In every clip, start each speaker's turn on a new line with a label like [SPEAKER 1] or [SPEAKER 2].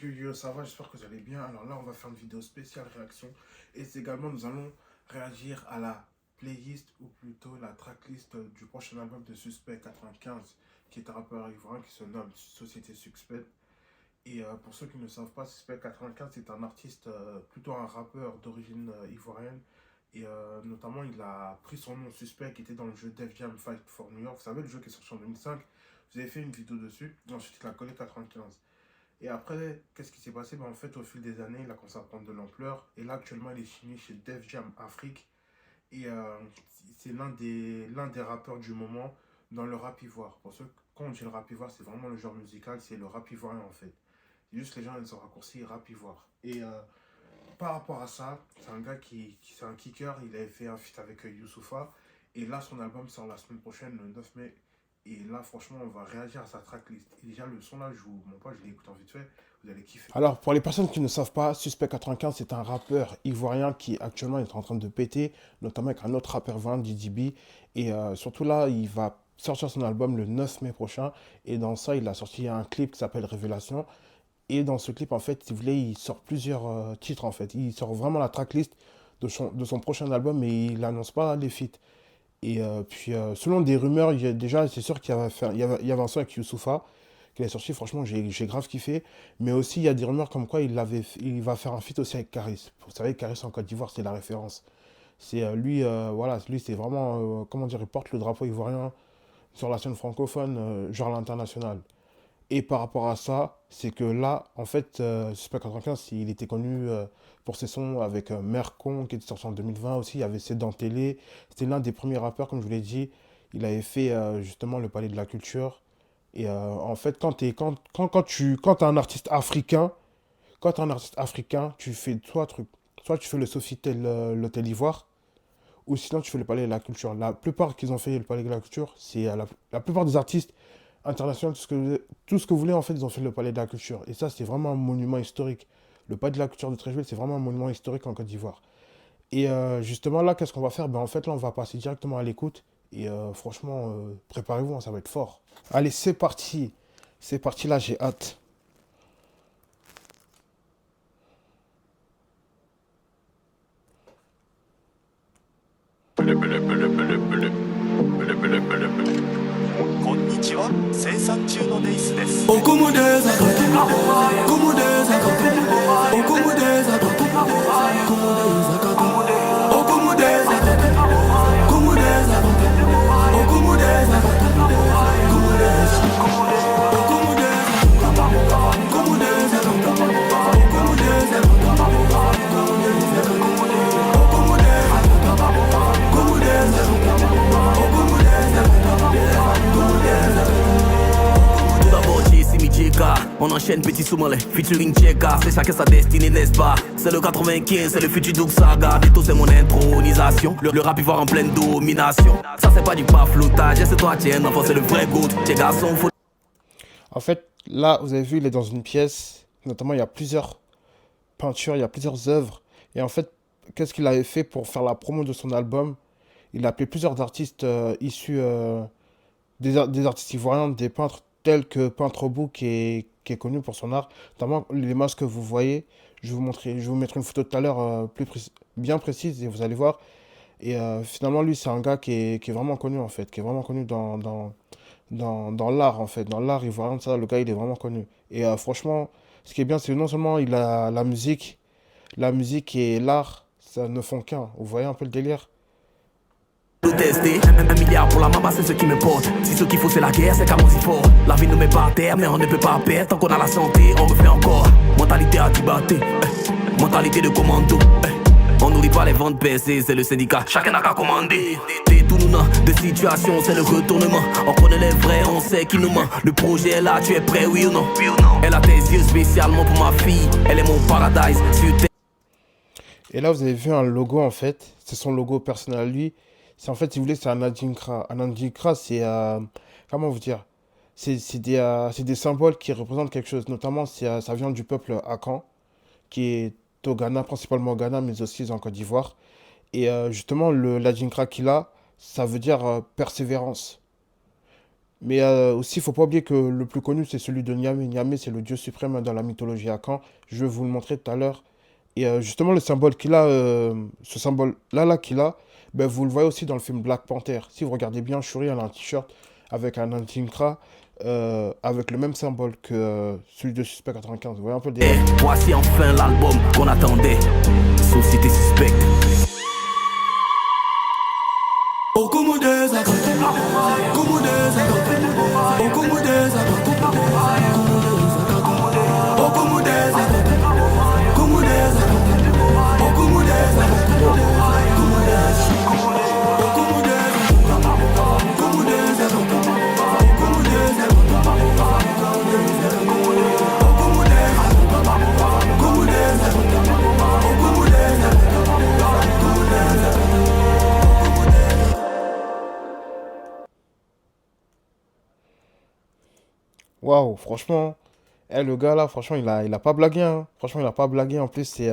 [SPEAKER 1] Yo, ça va, j'espère que vous allez bien. Alors là, on va faire une vidéo spéciale réaction. Et également, nous allons réagir à la playlist, ou plutôt la tracklist du prochain album de Suspect 95, qui est un rappeur ivoirien qui se nomme Société Suspect. Et pour ceux qui ne savent pas, Suspect 95, c'est un artiste, plutôt un rappeur d'origine ivoirienne. Et notamment, il a pris son nom Suspect, qui était dans le jeu Def Jam Fight for New York. Vous savez, le jeu qui est sorti en 2005. Vous avez fait une vidéo dessus. Et ensuite, il a collé 95. Et après, qu'est-ce qui s'est passé? En fait, au fil des années, il a commencé à prendre de l'ampleur. Et là, actuellement, il est signé chez Def Jam Afrique. Et c'est l'un des rappeurs du moment dans le rap ivoire. Pour ceux, quand on dit le rap ivoire, c'est vraiment le genre musical, c'est le rap ivoirien en fait. C'est juste les gens, ils ont raccourci rap ivoire. Et par rapport à ça, c'est un gars c'est un kicker. Il avait fait un feat avec Youssoupha. Et là, son album sort la semaine prochaine, le 9 mai. Et là, franchement, on va réagir à sa tracklist. Et déjà, le son là, je l'ai écouté en vite fait. Vous allez kiffer.
[SPEAKER 2] Alors, pour les personnes qui ne savent pas, Suspect 95, c'est un rappeur ivoirien qui actuellement est en train de péter, notamment avec un autre rappeur ivoirien, Didi B. Et surtout là, il va sortir son album le 9 mai prochain. Et dans ça, il a sorti un clip qui s'appelle Révélation. Et dans ce clip, en fait, si vous voulez, il sort plusieurs titres, en fait. Il sort vraiment la tracklist de son prochain album, mais il n'annonce pas les feats. Et puis, selon des rumeurs, déjà, c'est sûr il y avait un son avec Youssoupha qui est sorti. Franchement, j'ai grave kiffé. Mais aussi, il y a des rumeurs comme quoi il va faire un feat aussi avec Caris. Vous savez, Caris en Côte d'Ivoire, c'est la référence. C'est lui, voilà, lui, c'est vraiment, comment dire, il porte le drapeau ivoirien sur la scène francophone, genre à l'international. Et par rapport à ça, c'est que là, en fait, Suspect 95, il était connu pour ses sons avec Mercon, qui était sorti en 2020 aussi. Il y avait C'est dans Télé. C'était l'un des premiers rappeurs, comme je vous l'ai dit. Il avait fait justement le Palais de la Culture. Et en fait, quand t'es un artiste africain, tu fais soit tu fais le Sofitel, l'Hôtel Ivoire, ou sinon tu fais le Palais de la Culture. La plupart qu'ils ont fait le Palais de la Culture, c'est la plupart des artistes internationaux, tout ce que vous voulez, en fait, ils ont fait le Palais de la Culture. Et ça, c'est vraiment un monument historique. Le Palais de la Culture de Treichville, c'est vraiment un monument historique en Côte d'Ivoire. Et justement, là, qu'est-ce qu'on va faire? En fait, là, on va passer directement à l'écoute. Et franchement, préparez-vous, hein, ça va être fort. Allez, c'est parti. C'est parti, là, j'ai hâte.
[SPEAKER 3] On enchaîne petit Soumale, featuring Tcheka, c'est chacun sa destinée, n'est-ce pas? C'est le 95, c'est le futur Doug Saga. Bientôt c'est mon intronisation, le rap ivoire en pleine domination. Ça c'est pas du bafloutage, c'est toi tiens, enfant c'est le vrai goût. Tcheka son faut...
[SPEAKER 2] En fait, là, vous avez vu, il est dans une pièce. Notamment, il y a plusieurs peintures, il y a plusieurs œuvres. Et en fait, qu'est-ce qu'il avait fait pour faire la promo de son album? Il a appelé plusieurs artistes issus des artistes ivoiriens, des peintres tels que Peintre Bou qui est connu pour son art. Notamment les masques que vous voyez, je vous mettrai une photo tout à l'heure bien précise et vous allez voir. Et finalement, lui, c'est un gars qui est vraiment connu en fait, qui est vraiment connu dans l'art en fait. Dans l'art ivoirien, ça, le gars, il est vraiment connu. Et franchement, ce qui est bien, c'est que non seulement il a la musique et l'art, ça ne font qu'un. Vous voyez un peu le délire?
[SPEAKER 3] Tester, 1 milliard pour la maman, c'est ce qui me porte. Si ce qu'il faut c'est la guerre, c'est qu'à mon si fort. La vie nous met pas à terre, mais on ne peut pas perdre. Tant qu'on a la santé, on refait encore. Mentalité à Tibaté, mentalité de commando. On nourrit pas les ventes baissées, c'est le syndicat. Chacun n'a qu'à commander. Tout nous n'a de situation, c'est le retournement. On connaît les vrais, on sait qui nous ment. Le projet est là, tu es prêt, oui ou non? Elle a tes yeux spécialement pour ma fille. Elle est mon paradise sur terre.
[SPEAKER 2] Et là, vous avez vu un logo en fait. C'est son logo personnel à lui. C'est en fait, si vous voulez, c'est un adinkra. Un adinkra, c'est comment vous dire? C'est des symboles qui représentent quelque chose. Notamment, ça vient du peuple Akan, qui est au Ghana, principalement au Ghana, mais aussi en Côte d'Ivoire. Et justement, l'Adinkra qu'il a, ça veut dire persévérance. Mais aussi, il ne faut pas oublier que le plus connu, c'est celui de Niamey. Niamey, c'est le dieu suprême dans la mythologie Akan. Je vais vous le montrer tout à l'heure. Et justement, le symbole qu'il a, ce symbole-là qu'il a, ben, vous le voyez aussi dans le film Black Panther. Si vous regardez bien, Shuri, elle a un t-shirt avec un Adinkra, avec le même symbole que celui de Suspect 95. Vous voyez un peu le délire.
[SPEAKER 3] Voici enfin l'album qu'on attendait. Société suspecte.
[SPEAKER 2] Waouh, franchement, le gars là, franchement, il a pas blagué, hein. Franchement, il a pas blagué. En plus, c'est.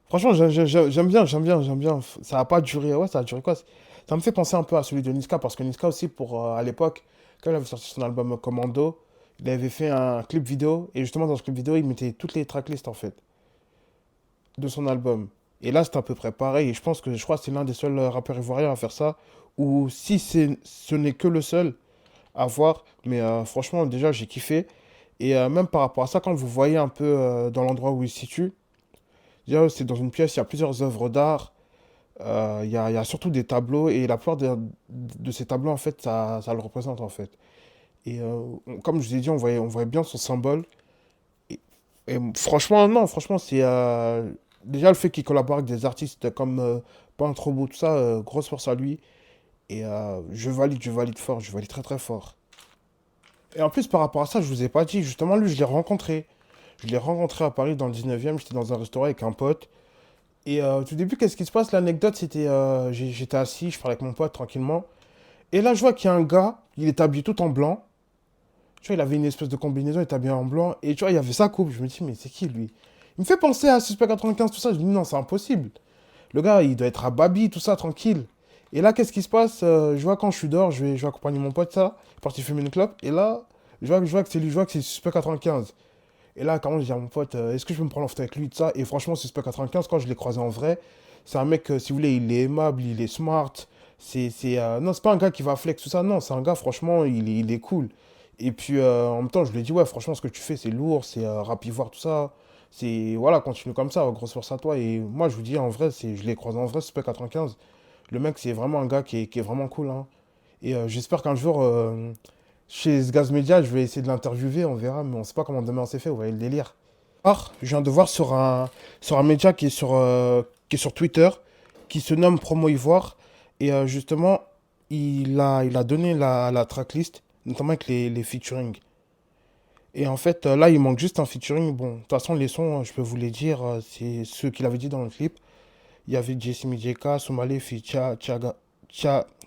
[SPEAKER 2] Franchement, j'aime bien, j'aime bien, j'aime bien. Ça a pas duré. Ouais, ça a duré quoi? Ça me fait penser un peu à celui de Niska, parce que Niska aussi, à l'époque, quand il avait sorti son album Commando, il avait fait un clip vidéo, et justement, dans ce clip vidéo, il mettait toutes les tracklists, en fait, de son album. Et là, c'est à peu près pareil, et je crois que c'est l'un des seuls rappeurs ivoiriens à faire ça, ou si ce n'est que le seul à voir, mais franchement, déjà, j'ai kiffé. Et même par rapport à ça, quand vous voyez un peu dans l'endroit où il se situe, déjà, c'est dans une pièce, il y a plusieurs œuvres d'art, il y a surtout des tableaux, et la plupart de ces tableaux, en fait, ça le représente, en fait. Et comme je vous ai dit, on voyait bien son symbole. Et, et franchement, non, franchement, c'est déjà le fait qu'il collabore avec des artistes comme Pantrobo, tout ça, grosse force à lui. Et je valide fort, je valide très très fort. Et en plus, par rapport à ça, je vous ai pas dit, justement, lui, je l'ai rencontré. Je l'ai rencontré à Paris dans le 19e, j'étais dans un restaurant avec un pote. Et tout début, qu'est-ce qui se passe? L'anecdote, c'était, j'étais assis, je parlais avec mon pote tranquillement. Et là, je vois qu'il y a un gars, il est habillé tout en blanc. Tu vois, il avait une espèce de combinaison, il était habillé en blanc. Et tu vois, il y avait sa coupe. Je me dis, mais c'est qui lui? Il me fait penser à Suspect 95, tout ça. Je me dis, non, c'est impossible. Le gars, il doit être à Babi, tout ça, tranquille. Et là, qu'est-ce qui se passe? Je vois quand je suis dehors, je vais accompagner mon pote, ça. Il est parti fumer une clope. Et là, je vois que c'est lui, je vois que c'est Suspect 95. Et là, quand je dis à mon pote, est-ce que je peux me prendre en photo avec lui, tout ça? Et franchement, Suspect 95, quand je l'ai croisé en vrai, c'est un mec, si vous voulez, il est aimable, il est smart. Non, c'est pas un gars qui va flex, tout ça. Non, c'est un gars, franchement, il est cool. Et puis, en même temps, je lui ai dit, ouais, franchement, ce que tu fais, c'est lourd, c'est rapivoir, tout ça. Voilà, continue comme ça, grosse force à toi. Et moi, je vous dis, en vrai, je l'ai croisé en vrai, Suspect 95. Le mec, c'est vraiment un gars qui est vraiment cool, hein. Et j'espère qu'un jour, chez Gaz Media, je vais essayer de l'interviewer, on verra, mais on sait pas comment demain c'est fait, vous voyez le délire. Je viens de voir sur un média qui est sur Twitter, qui se nomme Promo Ivoire, et justement, il a donné la tracklist, notamment avec les featuring. Et en fait, là, il manque juste un featuring. Bon, de toute façon, les sons, je peux vous les dire, c'est ceux qu'il avait dit dans le clip. Il y avait Jesse Midjeka, Soumale,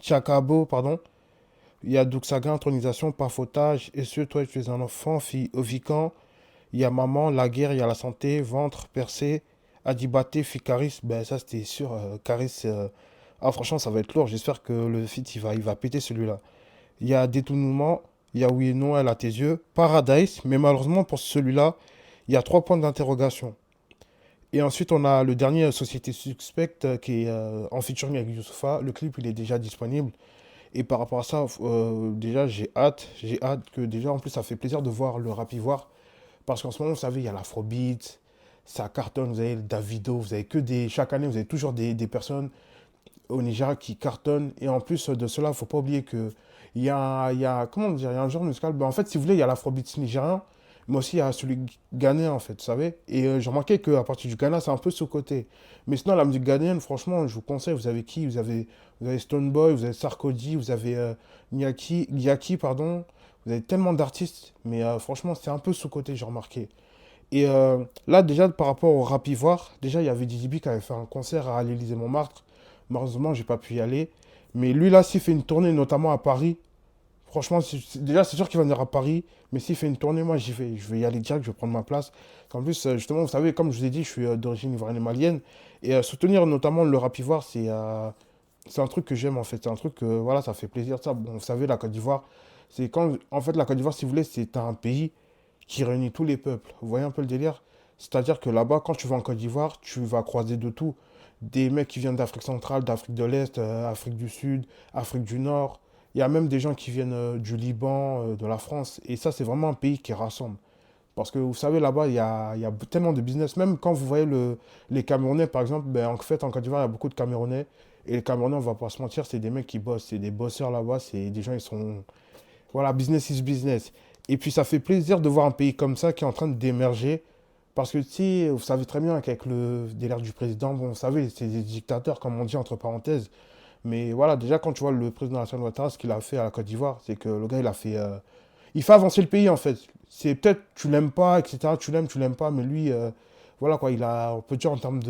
[SPEAKER 2] Chakabo, pardon. Il y a Duxaga, intronisation, pafautage. Et ce, toi, tu es un enfant, fille Ovican. Il y a maman, la guerre, il y a la santé, ventre, percé, Adibaté, fille Caris. Ben, ça, c'était sûr. Caris, franchement, ça va être lourd. J'espère que le feat, il va péter celui-là. Il y a détournement, il y a oui et non, elle a tes yeux. Paradise, mais malheureusement, pour celui-là, il y a 3 points d'interrogation. Et ensuite, on a le dernier Société Suspecte qui est en featuring avec Youssoupha. Le clip, il est déjà disponible. Et par rapport à ça, déjà, j'ai hâte. J'ai hâte que déjà, en plus, ça fait plaisir de voir le rap ivoire. Parce qu'en ce moment, vous savez, il y a l'afrobeat, ça cartonne, vous avez le Davido, vous avez chaque année, vous avez toujours des personnes au Nigeria qui cartonnent. Et en plus de cela, il ne faut pas oublier que comment dire, il y a un genre musical. Ben, en fait, si vous voulez, il y a l'afrobeat nigérien, mais aussi il y a celui ghanéen, en fait, vous savez. Et j'ai remarqué qu'à partir du Ghana, c'est un peu sous-côté. Mais sinon, la musique ghanéenne, franchement, je vous conseille, vous avez qui? Vous avez Stoneboy, vous avez Sarkodie, vous avez Nyaki, pardon. Vous avez tellement d'artistes, mais franchement, c'est un peu sous-côté, j'ai remarqué. Et là, déjà, par rapport au rap ivoire, déjà, il y avait Didi B qui avait fait un concert à l'Élysée-Montmartre. Malheureusement, j'ai pas pu y aller. Mais lui, là, s'il fait une tournée, notamment à Paris, Franchement, déjà, c'est sûr qu'il va venir à Paris, mais s'il fait une tournée, moi, j'y vais. Je vais y aller direct, je vais prendre ma place. En plus, justement, vous savez, comme je vous ai dit, je suis d'origine ivoirienne et malienne. Et soutenir notamment le rap ivoire, c'est un truc que j'aime, en fait. C'est un truc que, voilà, ça fait plaisir. Ça, bon, vous savez, la Côte d'Ivoire, c'est quand. En fait, la Côte d'Ivoire, si vous voulez, c'est un pays qui réunit tous les peuples. Vous voyez un peu le délire? C'est-à-dire que là-bas, quand tu vas en Côte d'Ivoire, tu vas croiser de tout. Des mecs qui viennent d'Afrique centrale, d'Afrique de l'Est, Afrique du Sud, Afrique du Nord. Il y a même des gens qui viennent du Liban, de la France. Et ça, c'est vraiment un pays qui rassemble. Parce que vous savez, là-bas, il y a tellement de business. Même quand vous voyez les Camerounais, par exemple, ben, en fait, en Côte d'Ivoire, il y a beaucoup de Camerounais. Et les Camerounais, on va pas se mentir, c'est des mecs qui bossent. C'est des bosseurs là-bas. C'est des gens, ils sont. Voilà, business is business. Et puis, ça fait plaisir de voir un pays comme ça qui est en train d'émerger. Parce que, si vous savez très bien qu'avec le délire du président, bon, vous savez, c'est des dictateurs, comme on dit entre parenthèses. Mais voilà, déjà, quand tu vois le président Alassane Ouattara, ce qu'il a fait à la Côte d'Ivoire, c'est que le gars, il fait avancer le pays, en fait. C'est peut-être, tu l'aimes pas, etc. Tu l'aimes pas, mais lui, voilà quoi, on peut dire en termes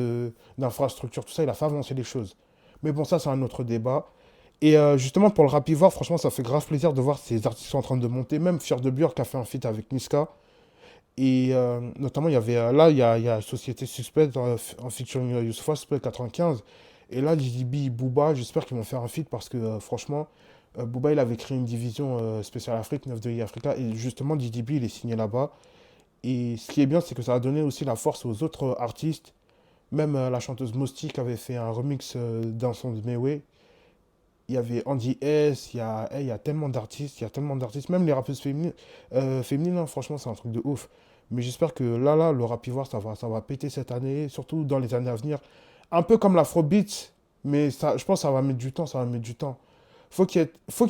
[SPEAKER 2] d'infrastructure, tout ça, il a fait avancer les choses. Mais bon, ça, c'est un autre débat. Et justement, pour le rap ivoire, franchement, ça fait grave plaisir de voir ces artistes sont en train de monter. Même Fier de Bure qui a fait un feat avec Niska. Et notamment, il y avait là, il y a Société Suspect en featuring Youssoupha, Suspect 95. Et là, Lil B, Booba, j'espère qu'ils vont faire un feat parce que franchement, Booba, il avait créé une division spéciale Afrique, 9 de Africa. Et justement, Didi B, il est signé là-bas. Et ce qui est bien, c'est que ça a donné aussi la force aux autres artistes. Même la chanteuse Mosti qui avait fait un remix d'un son de Mewe. Il y avait Andy S, il y a tellement d'artistes, il y a tellement d'artistes, même les rappeuses féminines, hein, franchement, c'est un truc de ouf. Mais j'espère que là, le rap ivoire, ça va péter cette année, surtout dans les années à venir. Un peu comme l'afrobeat, mais ça, je pense que ça va mettre du temps, ça va mettre du temps. Faut qu'il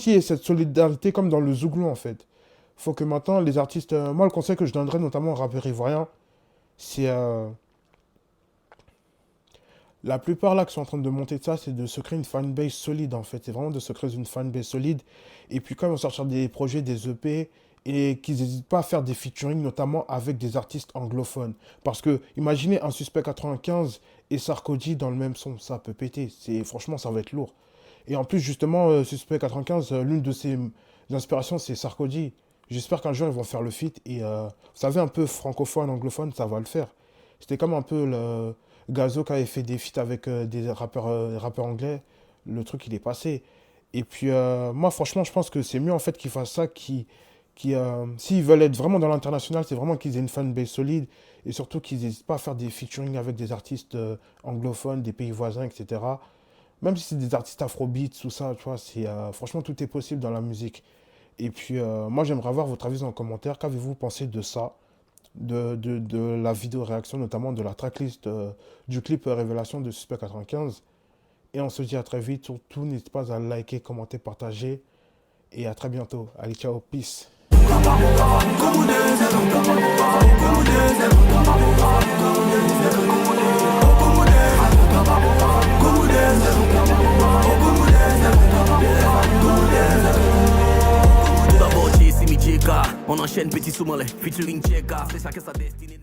[SPEAKER 2] y ait cette solidarité comme dans le Zouglou, en fait. Faut que maintenant, les artistes... moi, le conseil que je donnerais notamment aux rappeurs ivoiriens, c'est... la plupart là qui sont en train de monter de ça, c'est de se créer une fanbase solide en fait. C'est vraiment de se créer une fanbase solide. Et puis quand ils vont sortir des projets, des EP, et qu'ils n'hésitent pas à faire des featuring, notamment avec des artistes anglophones. Parce que imaginez un Suspect 95 et Sarkozy dans le même son, ça peut péter. Franchement, ça va être lourd. Et en plus, justement, Suspect 95, l'une de ses inspirations, c'est Sarkozy. J'espère qu'un jour, ils vont faire le feat. Et vous savez, un peu francophone, anglophone, ça va le faire. C'était comme un peu le Gazo qui avait fait des feats avec des rappeurs anglais. Le truc, il est passé. Et puis, moi, franchement, je pense que c'est mieux en fait qu'ils fassent ça. S'ils veulent être vraiment dans l'international, c'est vraiment qu'ils aient une fanbase solide. Et surtout qu'ils n'hésitent pas à faire des featuring avec des artistes anglophones, des pays voisins, etc. Même si c'est des artistes afrobeats, tout ça, tu vois, franchement, tout est possible dans la musique. Et puis, moi, j'aimerais avoir votre avis en commentaire. Qu'avez-vous pensé de ça? De la vidéo réaction, notamment de la tracklist du clip Révélation de Suspect 95. Et on se dit à très vite. Surtout, n'hésitez pas à liker, commenter, partager. Et à très bientôt. Allez, ciao, peace.
[SPEAKER 3] Tout d'abord, j'ai Simi Djeka. On enchaîne petit sous-mollet, featuring Djeka. C'est chacun sa destinée.